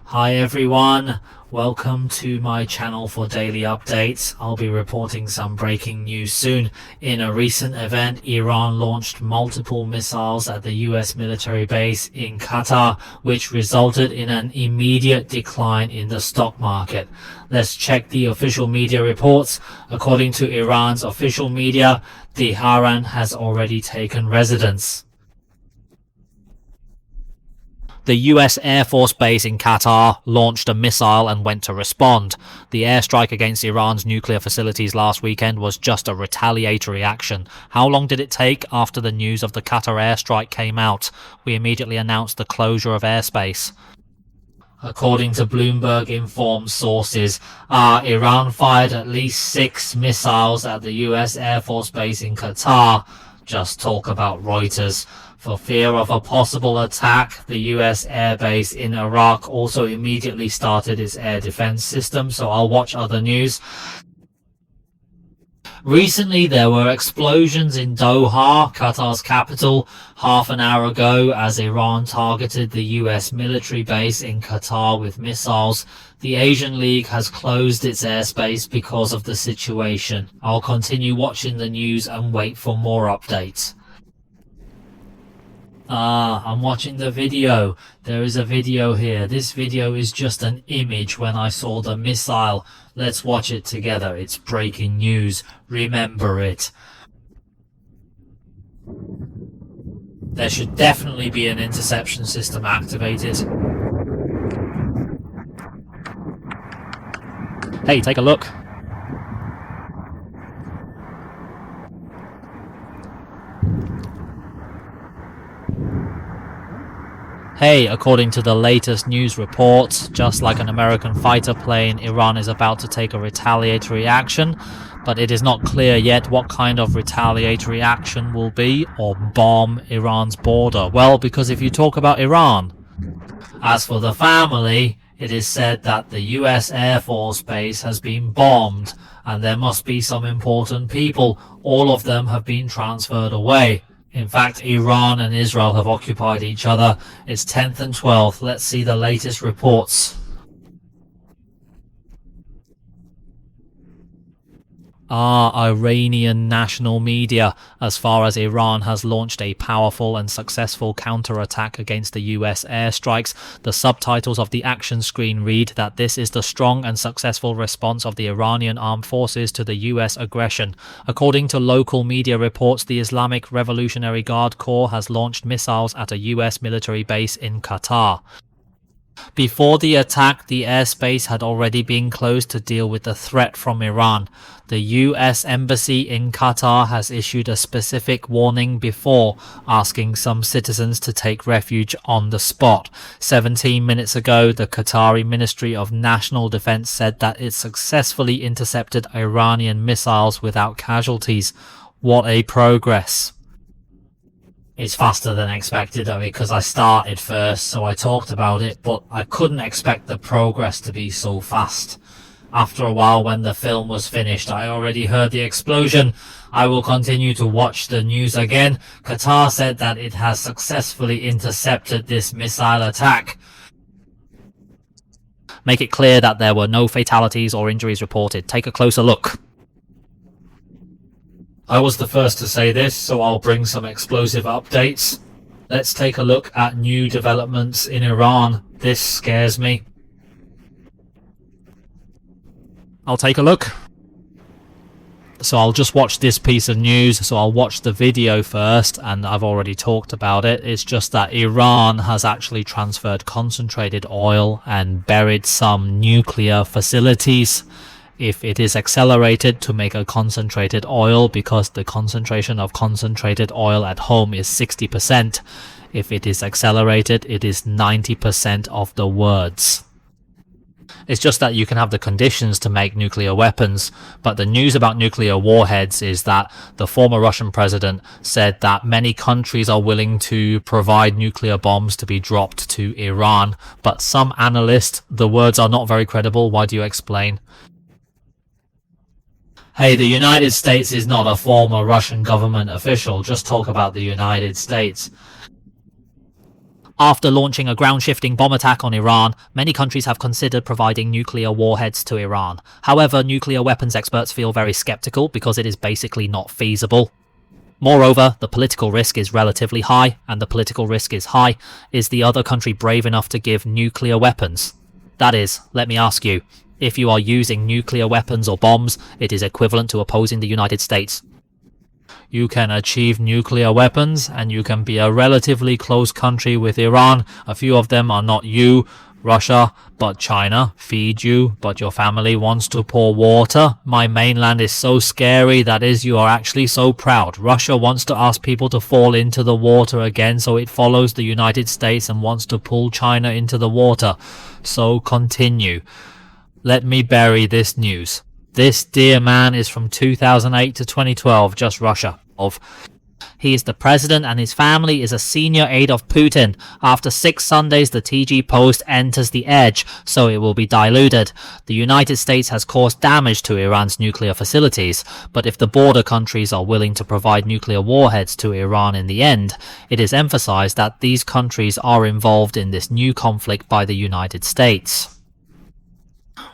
Hi everyone, welcome to my channel for daily updates. I'll be reporting some breaking news soon. In a recent event, Iran launched multiple missiles at the US military base in Qatar, which resulted in an immediate decline in the stock market. Let's check the official media reports. According to Iran's official media, Tehran has already taken residence. The US Air Force base in Qatar launched a missile and went to respond. The airstrike against Iran's nuclear facilities last weekend was just a retaliatory action. How long did it take after the news of the Qatar airstrike came out? We immediately announced the closure of airspace. According to Bloomberg-informed sources, Iran fired at least 6 missiles at the US Air Force base in Qatar. Just talk about Reuters. For fear of a possible attack, the US airbase in Iraq also immediately started its air defense system, so I'll watch other news. Recently, there were explosions in Doha, Qatar's capital, half an hour ago as Iran targeted the US military base in Qatar with missiles. The Asian League has closed its airspace because of the situation. I'll continue watching the news and wait for more updates. I'm watching the video. There is a video here. This video is just an image when I saw the missile. Let's watch it together. It's breaking news. Remember it. There should definitely be an interception system activated. Hey, take a look. Hey, according to the latest news reports, just like an American fighter plane, Iran is about to take a retaliatory action, but it is not clear yet what kind of retaliatory action will be or bomb Iran's border. Well, because if you talk about Iran. As for the family, it is said that the US Air Force base has been bombed, and there must be some important people. All of them have been transferred away. In fact, Iran and Israel have occupied each other. It's 10th and 12th. Let's see the latest reports. Iranian national media. As far as Iran has launched a powerful and successful counterattack against the US airstrikes, the subtitles of the action screen read that this is the strong and successful response of the Iranian armed forces to the US aggression. According to local media reports, the Islamic Revolutionary Guard Corps has launched missiles at a US military base in Qatar. Before the attack, the airspace had already been closed to deal with the threat from Iran. The US Embassy in Qatar has issued a specific warning before, asking some citizens to take refuge on the spot. 17 minutes ago, the Qatari Ministry of National Defense said that it successfully intercepted Iranian missiles without casualties. What a progress! It's faster than expected, because I started first, so I talked about it, but I couldn't expect the progress to be so fast. After a while, when the film was finished, I already heard the explosion. I will continue to watch the news again. Qatar said that it has successfully intercepted this missile attack. Make it clear that there were no fatalities or injuries reported. Take a closer look. I was the first to say this, so I'll bring some explosive updates. Let's take a look at new developments in Iran. This scares me. I'll take a look. So I'll just watch this piece of news. So I'll watch the video first, and I've already talked about it. It's just that Iran has actually transferred concentrated oil and buried some nuclear facilities. If it is accelerated to make a concentrated oil, because the concentration of concentrated oil at home is 60%. If it is accelerated, it is 90% of the words. It's just that you can have the conditions to make nuclear weapons, but the news about nuclear warheads is that the former Russian president said that many countries are willing to provide nuclear bombs to be dropped to Iran, but some analysts, the words are not very credible. Why do you explain? Hey, the United States is not a former Russian government official. Just talk about the United States. After launching a ground-shifting bomb attack on Iran, many countries have considered providing nuclear warheads to Iran. However, nuclear weapons experts feel very skeptical because it is basically not feasible. Moreover, the political risk is relatively high, and the political risk is high. Is the other country brave enough to give nuclear weapons? That is, let me ask you, if you are using nuclear weapons or bombs, it is equivalent to opposing the United States. You can achieve nuclear weapons, and you can be a relatively close country with Iran. A few of them are not you, Russia, but China. Feed you, but your family wants to pour water. My mainland is so scary, that is, you are actually so proud. Russia wants to ask people to fall into the water again, so it follows the United States and wants to pull China into the water. So continue. Let me bury this news. This dear man is from 2008 to 2012, just Russia. He is the president and his family is a senior aide of Putin. After 6 Sundays, the TG post enters the edge, so it will be diluted. The United States has caused damage to Iran's nuclear facilities, but if the border countries are willing to provide nuclear warheads to Iran in the end, it is emphasized that these countries are involved in this new conflict by the United States.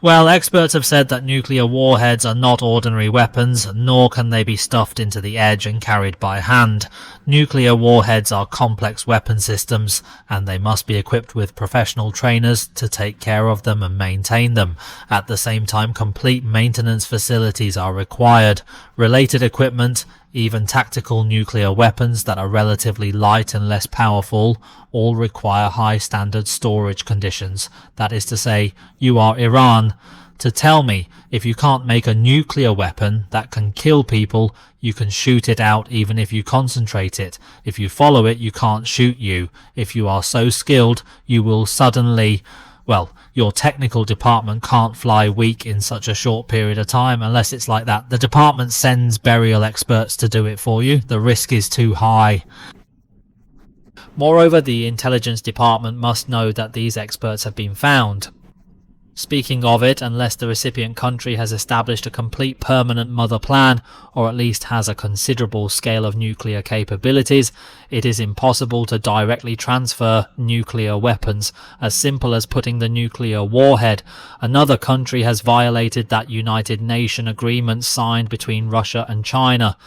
Well, experts have said that nuclear warheads are not ordinary weapons, nor can they be stuffed into the edge and carried by hand. Nuclear warheads are complex weapon systems, and they must be equipped with professional trainers to take care of them and maintain them. At the same time, complete maintenance facilities are required. Related equipment, even tactical nuclear weapons that are relatively light and less powerful, all require high standard storage conditions. That is to say, you are Iran. To tell me, if you can't make a nuclear weapon that can kill people, you can shoot it out even if you concentrate it. If you follow it, you can't shoot you. If you are so skilled, you will suddenly... Well, your technical department can't fly weak in such a short period of time unless it's like that. The department sends burial experts to do it for you. The risk is too high. Moreover, the intelligence department must know that these experts have been found. Speaking of it, unless the recipient country has established a complete permanent mother plan, or at least has a considerable scale of nuclear capabilities, it is impossible to directly transfer nuclear weapons, as simple as putting the nuclear warhead. Another country has violated that United Nations agreement signed between Russia and China.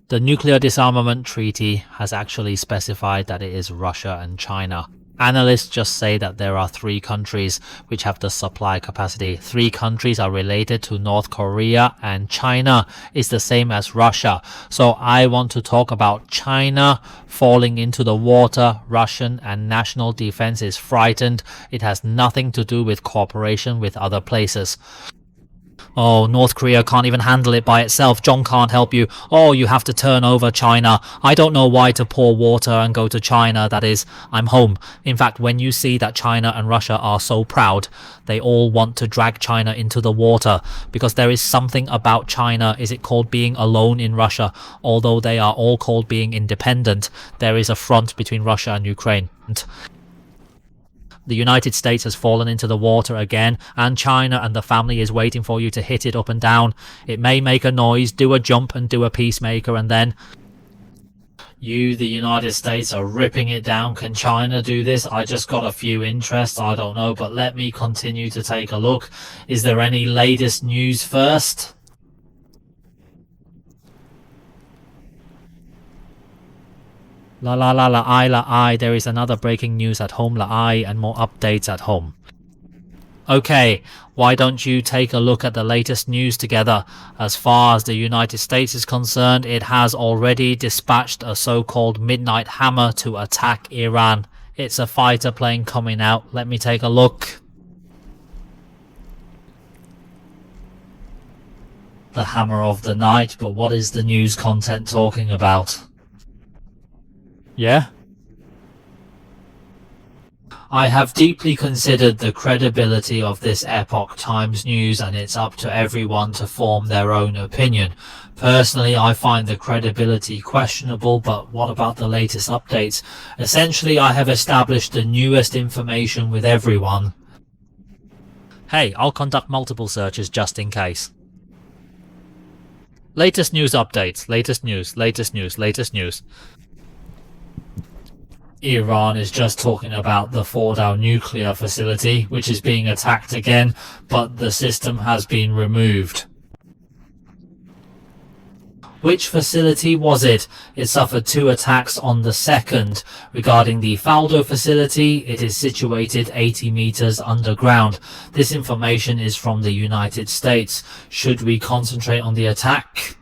The Nuclear Disarmament Treaty has actually specified that it is Russia and China. Analysts just say that there are 3 countries which have the supply capacity. 3 countries are related to North Korea, and China is the same as Russia. So I want to talk about China falling into the water. Russian and national defense is frightened. It has nothing to do with cooperation with other places. Oh, North Korea can't even handle it by itself. John can't help you. Oh, you have to turn over China. I don't know why to pour water and go to China. That is, I'm home. In fact, when you see that China and Russia are so proud, they all want to drag China into the water, because there is something about China. Is it called being alone in Russia? Although they are all called being independent, there is a front between Russia and Ukraine. The United States has fallen into the water again, and China and the family is waiting for you to hit it up and down. It may make a noise, do a jump and do a peacemaker, and then... You, the United States, are ripping it down. Can China do this? I just got a few interests, I don't know, but let me continue to take a look. Is there any latest news first? La la la la I, there is another breaking news at home, la I, and more updates at home. Okay, why don't you take a look at the latest news together? As far as the United States is concerned, it has already dispatched a so-called midnight hammer to attack Iran. It's a fighter plane coming out. Let me take a look. The hammer of the night, but what is the news content talking about? Yeah? I have deeply considered the credibility of this Epoch Times news, and it's up to everyone to form their own opinion. Personally, I find the credibility questionable, but what about the latest updates? Essentially, I have established the newest information with everyone. Hey, I'll conduct multiple searches just in case. Latest news updates, latest news. Iran is just talking about the Fordow nuclear facility, which is being attacked again, but the system has been removed. Which facility was it? It suffered 2 attacks on the 2nd. Regarding the Faldo facility, it is situated 80 meters underground. This information is from the United States. Should we concentrate on the attack?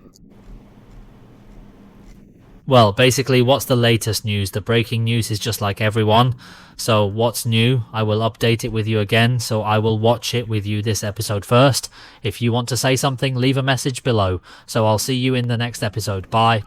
Well, basically, what's the latest news? The breaking news is just like everyone. So what's new? I will update it with you again, so I will watch it with you this episode first. If you want to say something, leave a message below. So I'll see you in the next episode. Bye.